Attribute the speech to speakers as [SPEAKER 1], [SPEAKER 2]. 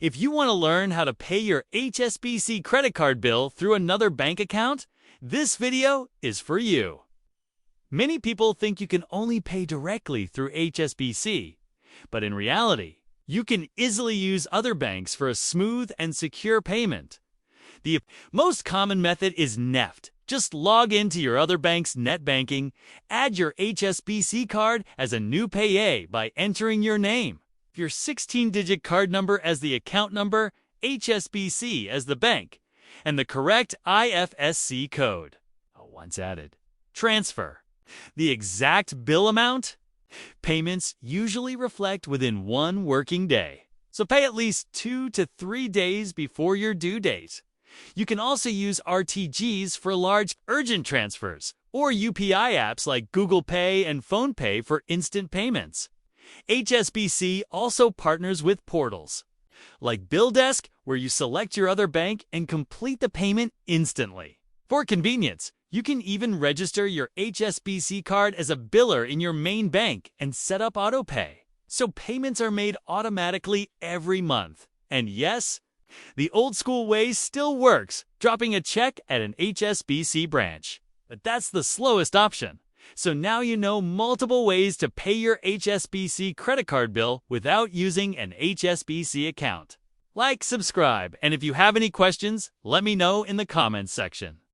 [SPEAKER 1] If you want to learn how to pay your HSBC credit card bill through another bank account, this video is for you. Many people think you can only pay directly through HSBC, but in reality, you can easily use other banks for a smooth and secure payment. The most common method is NEFT. Just log into your other bank's net banking, add your HSBC card as a new payee by entering your name, your 16-digit card number as the account number, HSBC as the bank, and the correct IFSC code. Once added, transfer. The exact bill amount? Payments usually reflect within 1 working day, so pay at least 2 to 3 days before your due date. You can also use RTGS for large urgent transfers, or UPI apps like Google Pay and PhonePe for instant payments. HSBC also partners with portals, like BillDesk, where you select your other bank and complete the payment instantly. For convenience, you can even register your HSBC card as a biller in your main bank and set up autopay, so payments are made automatically every month. And yes, the old-school way still works, dropping a check at an HSBC branch. But that's the slowest option. So now you know multiple ways to pay your HSBC credit card bill without using an HSBC account. Like, subscribe, and if you have any questions, let me know in the comments section.